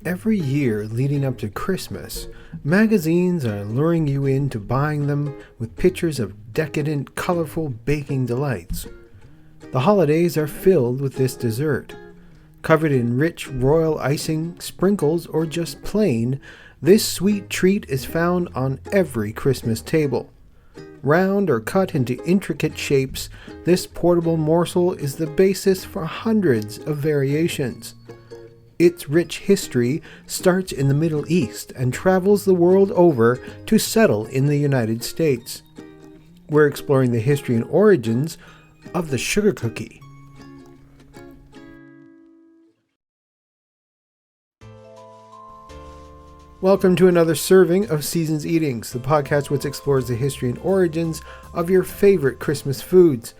Every year leading up to Christmas, magazines are luring you into buying them with pictures of decadent, colorful baking delights. The holidays are filled with this dessert. Covered in rich royal icing, sprinkles, or just plain, this sweet treat is found on every Christmas table. Round or cut into intricate shapes, this portable morsel is the basis for hundreds of variations. Its rich history starts in the Middle East and travels the world over to settle in the United States. We're exploring the history and origins of the sugar cookie. Welcome to another serving of Seasons Eatings, the podcast which explores the history and origins of your favorite Christmas foods.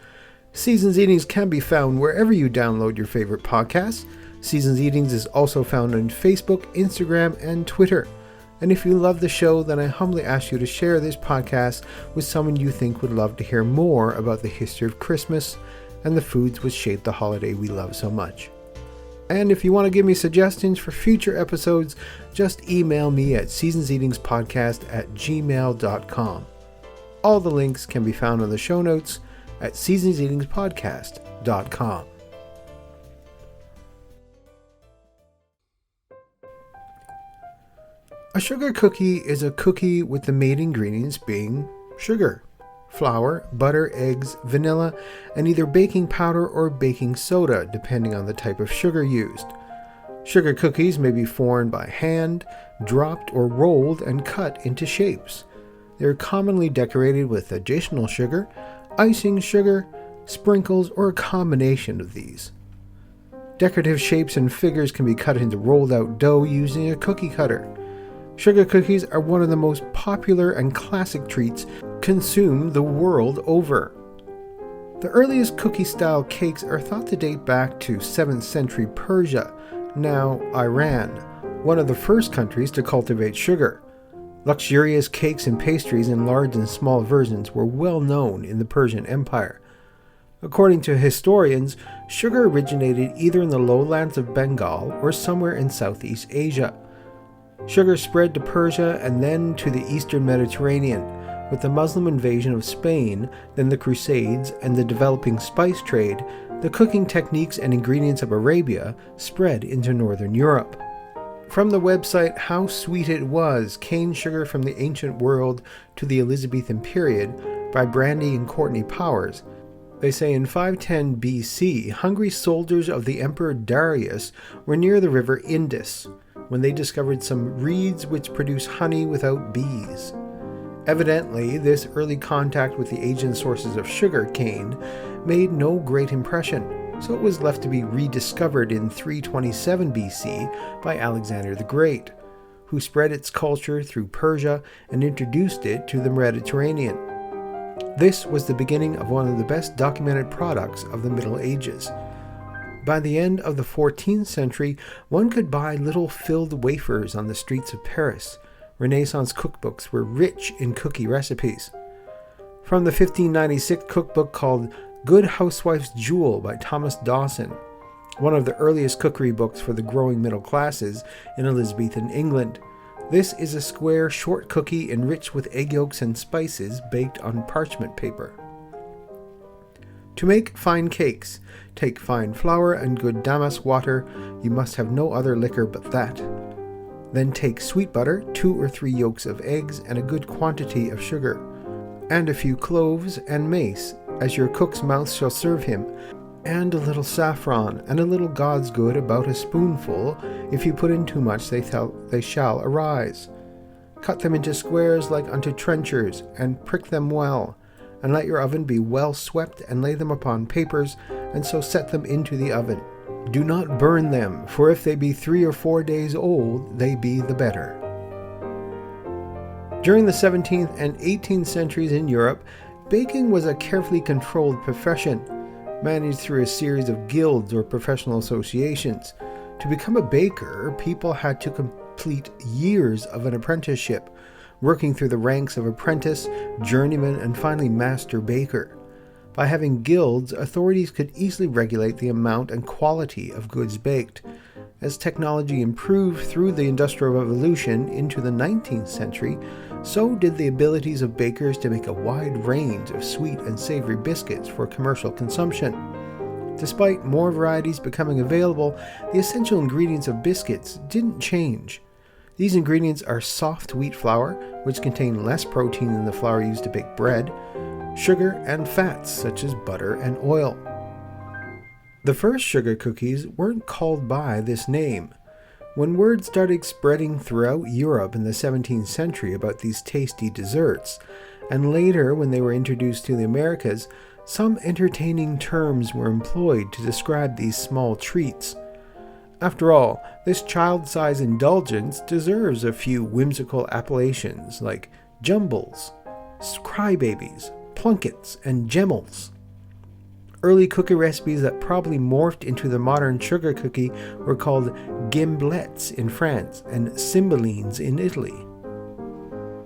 Seasons Eatings can be found wherever you download your favorite podcasts. Seasons Eatings is also found on Facebook, Instagram, and Twitter. And if you love the show, then I humbly ask you to share this podcast with someone you think would love to hear more about the history of Christmas and the foods which shape the holiday we love so much. And if you want to give me suggestions for future episodes, just email me at seasonseatingspodcast@gmail.com. All the links can be found on the show notes at seasonseatingspodcast.com. A sugar cookie is a cookie with the main ingredients being sugar, flour, butter, eggs, vanilla, and either baking powder or baking soda, depending on the type of sugar used. Sugar cookies may be formed by hand, dropped, or rolled and cut into shapes. They are commonly decorated with additional sugar, icing sugar, sprinkles, or a combination of these. Decorative shapes and figures can be cut into rolled out dough using a cookie cutter. Sugar cookies are one of the most popular and classic treats consumed the world over. The earliest cookie-style cakes are thought to date back to 7th century Persia, now Iran, one of the first countries to cultivate sugar. Luxurious cakes and pastries in large and small versions were well known in the Persian Empire. According to historians, sugar originated either in the lowlands of Bengal or somewhere in Southeast Asia. Sugar spread to Persia and then to the eastern Mediterranean. With the Muslim invasion of Spain, then the Crusades, and the developing spice trade, the cooking techniques and ingredients of Arabia spread into northern Europe. From the website How Sweet It Was, Cane Sugar from the Ancient World to the Elizabethan Period by Brandy and Courtney Powers, they say in 510 BC, hungry soldiers of the Emperor Darius were near the river Indus when they discovered some reeds which produce honey without bees. Evidently, this early contact with the ancient sources of sugar cane made no great impression, so it was left to be rediscovered in 327 BC by Alexander the Great, who spread its culture through Persia and introduced it to the Mediterranean. This was the beginning of one of the best documented products of the Middle Ages. By the end of the 14th century, one could buy little filled wafers on the streets of Paris. Renaissance cookbooks were rich in cookie recipes. From the 1596 cookbook called Good Housewife's Jewel by Thomas Dawson, one of the earliest cookery books for the growing middle classes in Elizabethan England. This is a square, short cookie enriched with egg yolks and spices baked on parchment paper. To make fine cakes, take fine flour and good damask water. You must have no other liquor but that. Then take sweet butter, 2 or 3 yolks of eggs, and a good quantity of sugar, and a few cloves and mace, as your cook's mouth shall serve him, and a little saffron, and a little God's good, about a spoonful. If you put in too much, they shall arise. Cut them into squares like unto trenchers, and prick them well, and let your oven be well swept, and lay them upon papers, and so set them into the oven. Do not burn them, for if they be 3 or 4 days old, they be the better. During the 17th and 18th centuries in Europe, baking was a carefully controlled profession, managed through a series of guilds or professional associations. To become a baker, people had to complete years of an apprenticeship, working through the ranks of apprentice, journeyman, and finally master baker. By having guilds, authorities could easily regulate the amount and quality of goods baked. As technology improved through the Industrial Revolution into the 19th century, so did the abilities of bakers to make a wide range of sweet and savory biscuits for commercial consumption. Despite more varieties becoming available, the essential ingredients of biscuits didn't change. These ingredients are soft wheat flour, which contain less protein than the flour used to bake bread, sugar, and fats such as butter and oil. The first sugar cookies weren't called by this name. When word started spreading throughout Europe in the 17th century about these tasty desserts, and later when they were introduced to the Americas, some entertaining terms were employed to describe these small treats. After all, this child-size indulgence deserves a few whimsical appellations like jumbles, crybabies, plunkets, and gemmels. Early cookie recipes that probably morphed into the modern sugar cookie were called gimblets in France and cymbalines in Italy.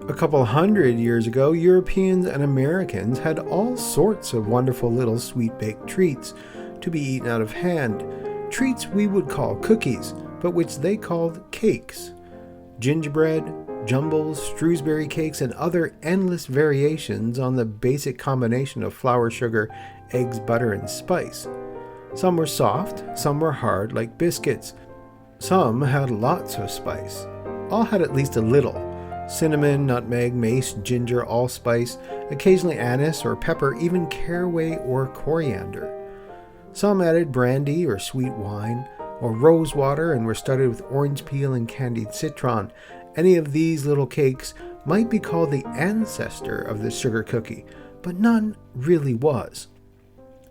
A couple hundred years ago, Europeans and Americans had all sorts of wonderful little sweet-baked treats to be eaten out of hand, treats we would call cookies, but which they called cakes. Gingerbread, jumbles, Shrewsbury cakes, and other endless variations on the basic combination of flour, sugar, eggs, butter, and spice. Some were soft, some were hard like biscuits. Some had lots of spice. All had at least a little. Cinnamon, nutmeg, mace, ginger, allspice, occasionally anise or pepper, even caraway or coriander. Some added brandy or sweet wine, or rose water and were studded with orange peel and candied citron. Any of these little cakes might be called the ancestor of the sugar cookie, but none really was.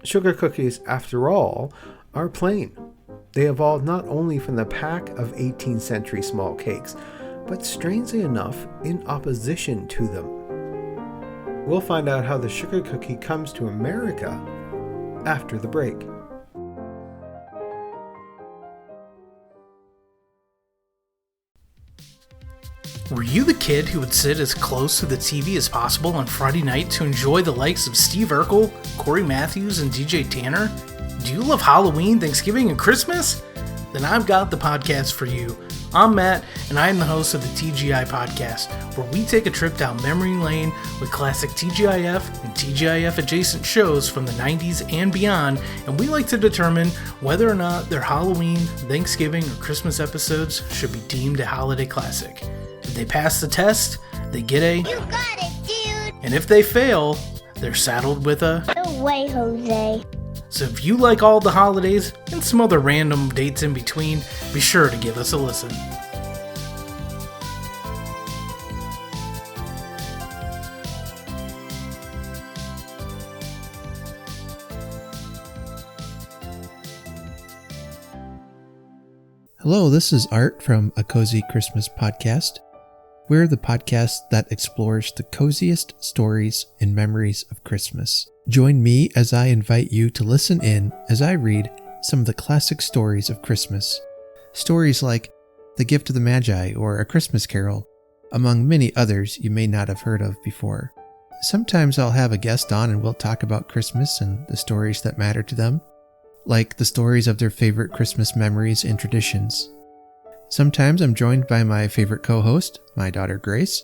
Sugar cookies, after all, are plain. They evolved not only from the pack of 18th century small cakes, but strangely enough, in opposition to them. We'll find out how the sugar cookie comes to America after the break. Were you the kid who would sit as close to the TV as possible on Friday night to enjoy the likes of Steve Urkel, Corey Matthews, and DJ Tanner? Do you love Halloween, Thanksgiving, and Christmas? Then I've got the podcast for you. I'm Matt, and I am the host of the TGI Podcast, where we take a trip down memory lane with classic TGIF and TGIF adjacent shows from the 90s and beyond, and we like to determine whether or not their Halloween, Thanksgiving, or Christmas episodes should be deemed a holiday classic. If they pass the test, they get a "You got it, dude!" And if they fail, they're saddled with a "No way, Jose." So if you like all the holidays and some other random dates in between, be sure to give us a listen. Hello, this is Art from A Cozy Christmas Podcast. We're the podcast that explores the coziest stories and memories of Christmas. Join me as I invite you to listen in as I read some of the classic stories of Christmas. Stories like The Gift of the Magi or A Christmas Carol, among many others you may not have heard of before. Sometimes I'll have a guest on and we'll talk about Christmas and the stories that matter to them, like the stories of their favorite Christmas memories and traditions. Sometimes I'm joined by my favorite co-host, my daughter Grace,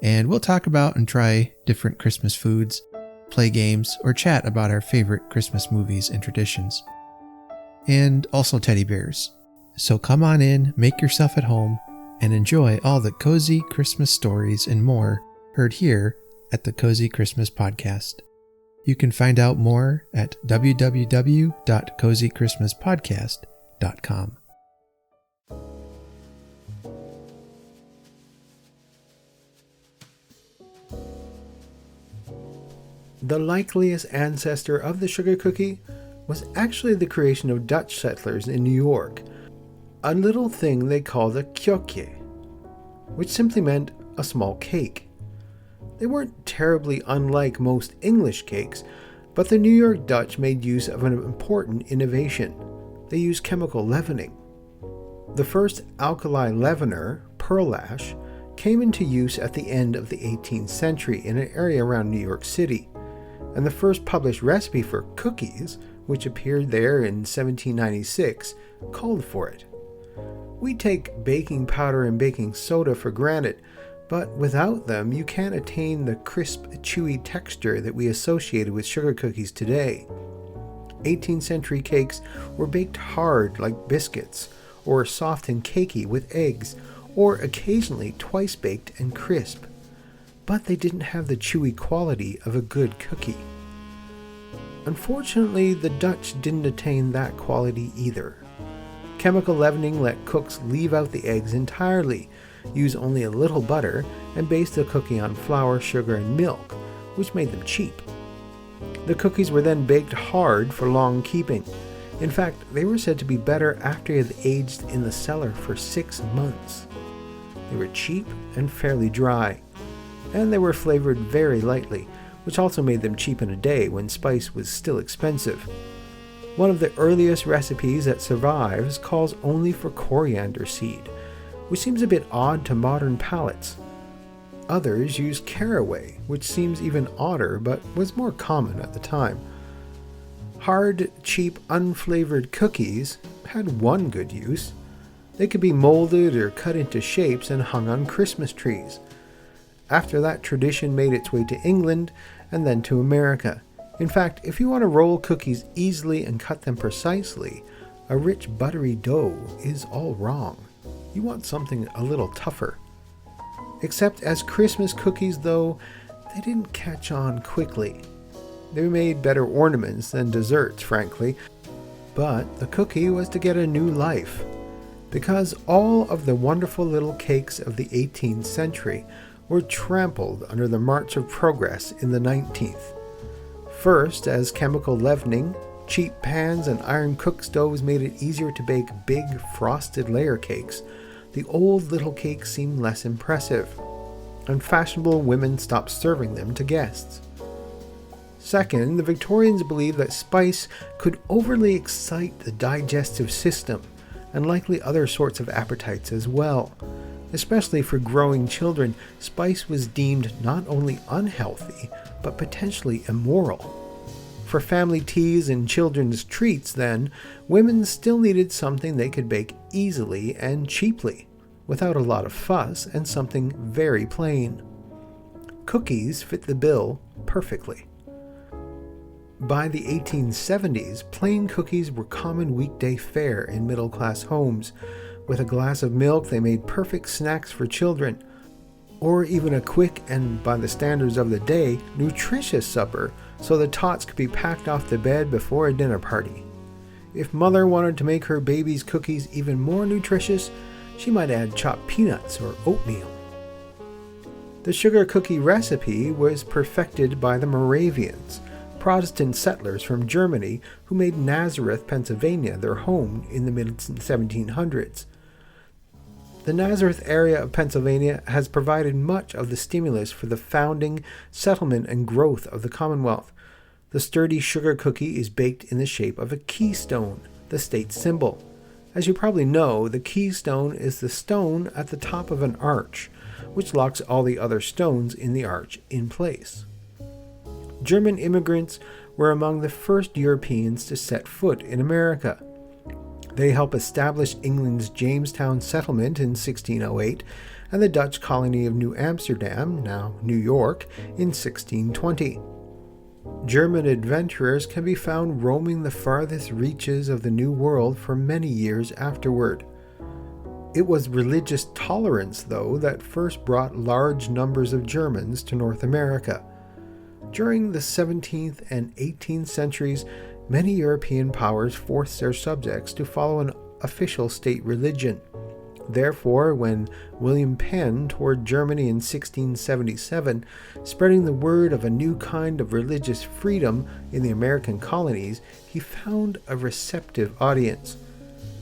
and we'll talk about and try different Christmas foods, play games, or chat about our favorite Christmas movies and traditions. And also teddy bears. So come on in, make yourself at home, and enjoy all the cozy Christmas stories and more heard here at the Cozy Christmas Podcast. You can find out more at www.cozychristmaspodcast.com. The likeliest ancestor of the sugar cookie was actually the creation of Dutch settlers in New York, a little thing they called a kjokje, which simply meant a small cake. They weren't terribly unlike most English cakes, but the New York Dutch made use of an important innovation. They used chemical leavening. The first alkali leavener, pearl ash, came into use at the end of the 18th century in an area around New York City. and the first published recipe for cookies, which appeared there in 1796, called for it. We take baking powder and baking soda for granted, but without them you can't attain the crisp, chewy texture that we associated with sugar cookies today. 18th century cakes were baked hard like biscuits, or soft and cakey with eggs, or occasionally twice baked and crisp. But they didn't have the chewy quality of a good cookie. Unfortunately, the Dutch didn't attain that quality either. Chemical leavening let cooks leave out the eggs entirely, use only a little butter, and base the cookie on flour, sugar, and milk, which made them cheap. The cookies were then baked hard for long keeping. In fact, they were said to be better after they had aged in the cellar for 6 months. They were cheap and fairly dry, and they were flavored very lightly, which also made them cheap in a day when spice was still expensive. One of the earliest recipes that survives calls only for coriander seed, which seems a bit odd to modern palates. Others use caraway, which seems even odder but was more common at the time. Hard, cheap, unflavored cookies had one good use. They could be molded or cut into shapes and hung on Christmas trees. After that, tradition made its way to England and then to America. In fact, if you want to roll cookies easily and cut them precisely, a rich buttery dough is all wrong. You want something a little tougher. Except as Christmas cookies, though, they didn't catch on quickly. They made better ornaments than desserts, frankly, but the cookie was to get a new life, because all of the wonderful little cakes of the 18th century were trampled under the march of progress in the 19th. First, as chemical leavening, cheap pans and iron cook stoves made it easier to bake big frosted layer cakes, the old little cakes seemed less impressive, and fashionable women stopped serving them to guests. Second, the Victorians believed that spice could overly excite the digestive system, and likely other sorts of appetites as well. Especially for growing children, spice was deemed not only unhealthy, but potentially immoral. For family teas and children's treats, then, women still needed something they could bake easily and cheaply, without a lot of fuss, and something very plain. Cookies fit the bill perfectly. By the 1870s, plain cookies were common weekday fare in middle-class homes. With a glass of milk, they made perfect snacks for children, or even a quick and, by the standards of the day, nutritious supper, so the tots could be packed off to bed before a dinner party. If mother wanted to make her baby's cookies even more nutritious, she might add chopped peanuts or oatmeal. The sugar cookie recipe was perfected by the Moravians, Protestant settlers from Germany who made Nazareth, Pennsylvania their home in the mid-1700s. The Nazareth area of Pennsylvania has provided much of the stimulus for the founding, settlement, and growth of the Commonwealth. The sturdy sugar cookie is baked in the shape of a keystone, the state symbol. As you probably know, the keystone is the stone at the top of an arch, which locks all the other stones in the arch in place. German immigrants were among the first Europeans to set foot in America. They helped establish England's Jamestown settlement in 1608 and the Dutch colony of New Amsterdam, now New York, in 1620. German adventurers can be found roaming the farthest reaches of the New World for many years afterward. It was religious tolerance, though, that first brought large numbers of Germans to North America. During the 17th and 18th centuries, many European powers forced their subjects to follow an official state religion. Therefore, when William Penn toured Germany in 1677, spreading the word of a new kind of religious freedom in the American colonies, he found a receptive audience.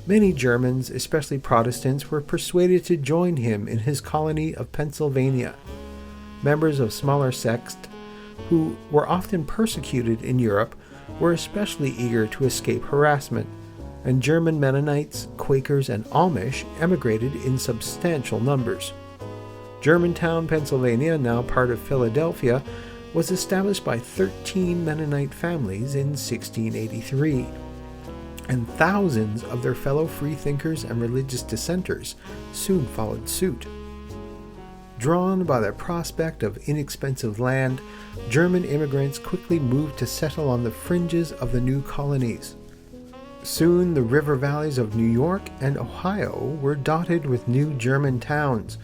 Many Germans, especially Protestants, were persuaded to join him in his colony of Pennsylvania. Members of smaller sects, who were often persecuted in Europe, were especially eager to escape harassment, and German Mennonites, Quakers, and Amish emigrated in substantial numbers. Germantown, Pennsylvania, now part of Philadelphia, was established by 13 Mennonite families in 1683, and thousands of their fellow freethinkers and religious dissenters soon followed suit. Drawn by the prospect of inexpensive land, German immigrants quickly moved to settle on the fringes of the new colonies. Soon the river valleys of New York and Ohio were dotted with new German towns.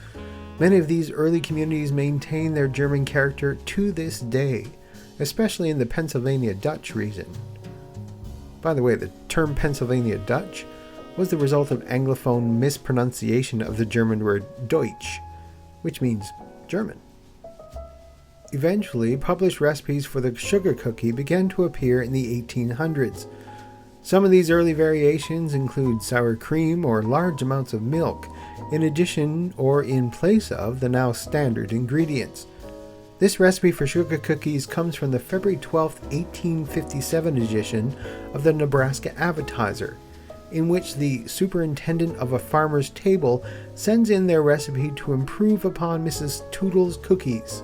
Many of these early communities maintain their German character to this day, especially in the Pennsylvania Dutch region. By the way, the term Pennsylvania Dutch was the result of Anglophone mispronunciation of the German word Deutsch, which means German. Eventually, published recipes for the sugar cookie began to appear in the 1800s. Some of these early variations include sour cream or large amounts of milk, in addition or in place of the now standard ingredients. This recipe for sugar cookies comes from the February 12, 1857 edition of the Nebraska Advertiser, in which the superintendent of a farmer's table sends in their recipe to improve upon Mrs. Toodle's cookies.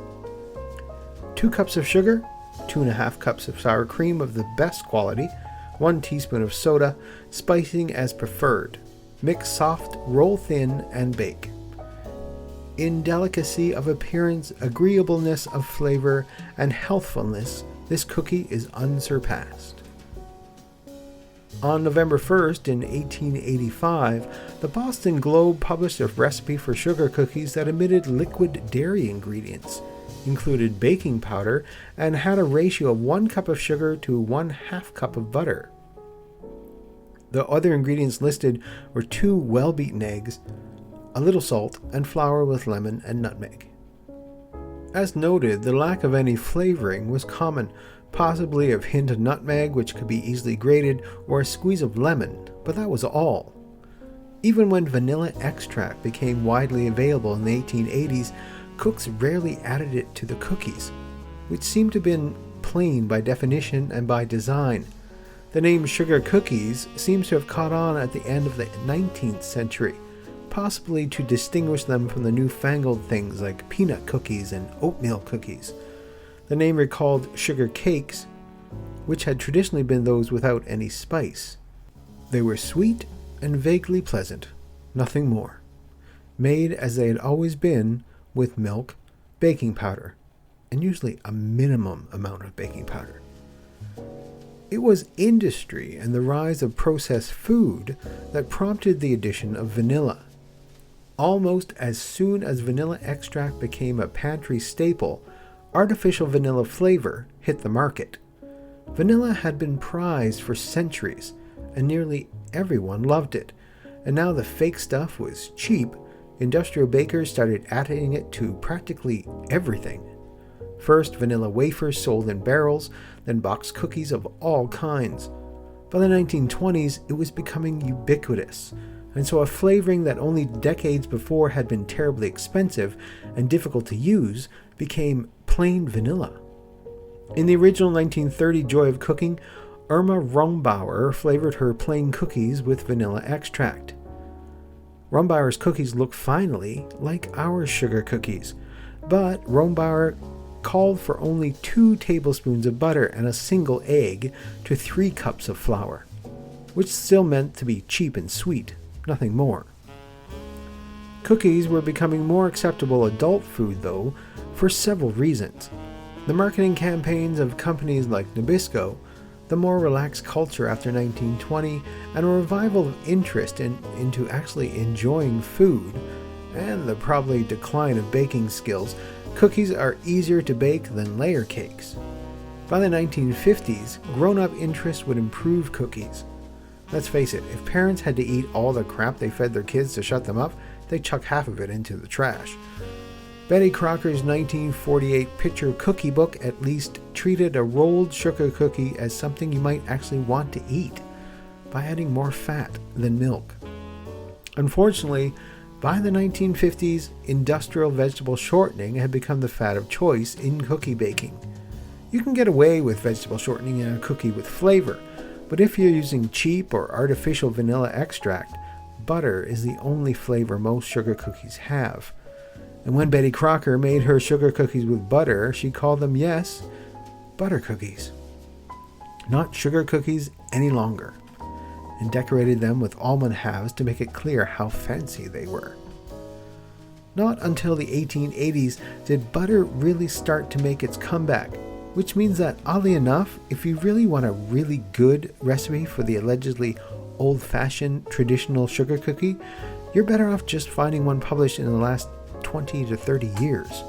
2 cups of sugar, 2.5 cups of sour cream of the best quality, 1 teaspoon of soda, spicing as preferred. Mix soft, roll thin, and bake. In delicacy of appearance, agreeableness of flavor, and healthfulness, this cookie is unsurpassed. On November 1st in 1885, the Boston Globe published a recipe for sugar cookies that omitted liquid dairy ingredients, included baking powder, and had a ratio of 1 cup of sugar to 1/2 cup of butter. The other ingredients listed were 2 well-beaten eggs, a little salt, and flour with lemon and nutmeg. As noted, the lack of any flavoring was common, possibly a hint of nutmeg, which could be easily grated, or a squeeze of lemon, but that was all. Even when vanilla extract became widely available in the 1880s, cooks rarely added it to the cookies, which seemed to have been plain by definition and by design. The name sugar cookies seems to have caught on at the end of the 19th century, possibly to distinguish them from the newfangled things like peanut cookies and oatmeal cookies. The name recalled sugar cakes, which had traditionally been those without any spice. They were sweet and vaguely pleasant, nothing more, made as they had always been, with milk, baking powder, and usually a minimum amount of baking powder. It was industry and the rise of processed food that prompted the addition of vanilla. Almost as soon as vanilla extract became a pantry staple, artificial vanilla flavor hit the market. Vanilla had been prized for centuries, and nearly everyone loved it, and now the fake stuff was cheap. Industrial bakers started adding it to practically everything. First, vanilla wafers sold in barrels, then boxed cookies of all kinds. By the 1920s, it was becoming ubiquitous, and so a flavoring that only decades before had been terribly expensive and difficult to use became plain vanilla. In the original 1930 Joy of Cooking, Irma Rombauer flavored her plain cookies with vanilla extract. Rombauer's cookies look finally like our sugar cookies, but Rombauer called for only 2 tablespoons of butter and a single egg to 3 cups of flour, which still meant to be cheap and sweet, nothing more. Cookies were becoming more acceptable adult food, though, for several reasons. The marketing campaigns of companies like Nabisco, the more relaxed culture after 1920, and a revival of interest into actually enjoying food, and the probably decline of baking skills, cookies are easier to bake than layer cakes. By the 1950s, grown-up interest would improve cookies. Let's face it, if parents had to eat all the crap they fed their kids to shut them up, they'd chuck half of it into the trash. Betty Crocker's 1948 picture cookie book at least treated a rolled sugar cookie as something you might actually want to eat, by adding more fat than milk. Unfortunately, by the 1950s, industrial vegetable shortening had become the fad of choice in cookie baking. You can get away with vegetable shortening in a cookie with flavor, but if you're using cheap or artificial vanilla extract, butter is the only flavor most sugar cookies have. And when Betty Crocker made her sugar cookies with butter, she called them, yes, butter cookies. Not sugar cookies any longer, and decorated them with almond halves to make it clear how fancy they were. Not until the 1880s did butter really start to make its comeback, which means that, oddly enough, if you really want a really good recipe for the allegedly old-fashioned traditional sugar cookie, you're better off just finding one published in the last 20 to 30 years.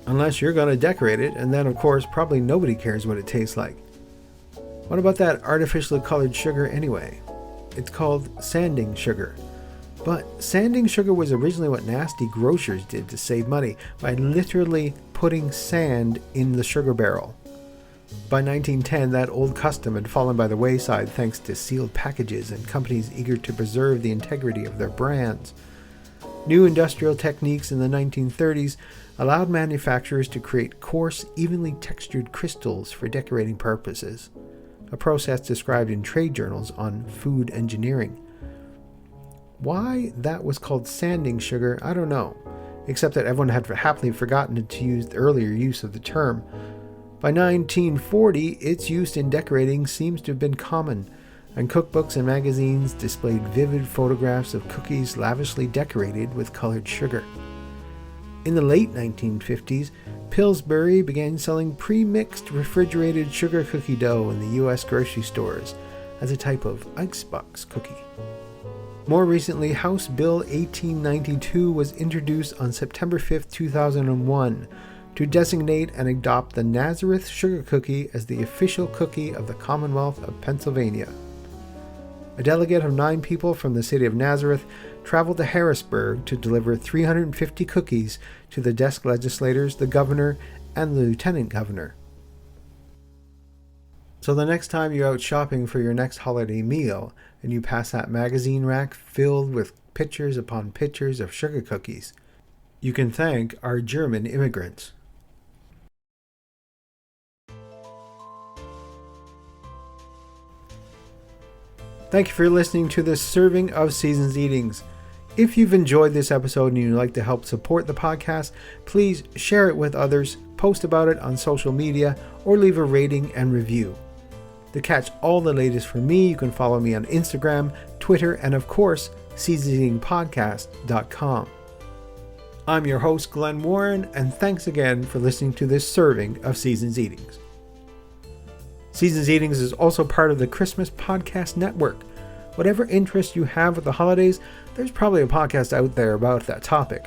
Unless you're going to decorate it, and then of course probably nobody cares what it tastes like. What about that artificially colored sugar anyway? It's called sanding sugar. But sanding sugar was originally what nasty grocers did to save money by literally putting sand in the sugar barrel. By 1910, that old custom had fallen by the wayside thanks to sealed packages and companies eager to preserve the integrity of their brands. New industrial techniques in the 1930s allowed manufacturers to create coarse, evenly textured crystals for decorating purposes, a process described in trade journals on food engineering. Why that was called sanding sugar, I don't know, except that everyone had happily forgotten to use the earlier use of the term. By 1940, its use in decorating seems to have been common, and cookbooks and magazines displayed vivid photographs of cookies lavishly decorated with colored sugar. In the late 1950s, Pillsbury began selling pre-mixed refrigerated sugar cookie dough in the U.S. grocery stores as a type of icebox cookie. More recently, House Bill 1892 was introduced on September 5, 2001, to designate and adopt the Nazareth sugar cookie as the official cookie of the Commonwealth of Pennsylvania. A delegate of 9 people from the city of Nazareth traveled to Harrisburg to deliver 350 cookies to the desk legislators, the governor, and the lieutenant governor. So the next time you're out shopping for your next holiday meal and you pass that magazine rack filled with pictures upon pictures of sugar cookies, you can thank our German immigrants. Thank you for listening to this serving of Seasons Eatings. If you've enjoyed this episode and you'd like to help support the podcast, please share it with others, post about it on social media, or leave a rating and review. To catch all the latest from me, you can follow me on Instagram, Twitter, and of course, seasonseatingpodcast.com. I'm your host, Glenn Warren, and thanks again for listening to this serving of Seasons Eatings. Seasons Eatings is also part of the Christmas Podcast Network. Whatever interest you have with the holidays, there's probably a podcast out there about that topic.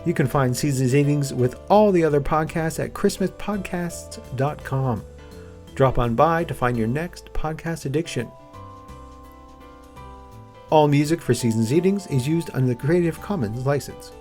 You can find Seasons Eatings with all the other podcasts at christmaspodcasts.com. Drop on by to find your next podcast addiction. All music for Seasons Eatings is used under the Creative Commons license.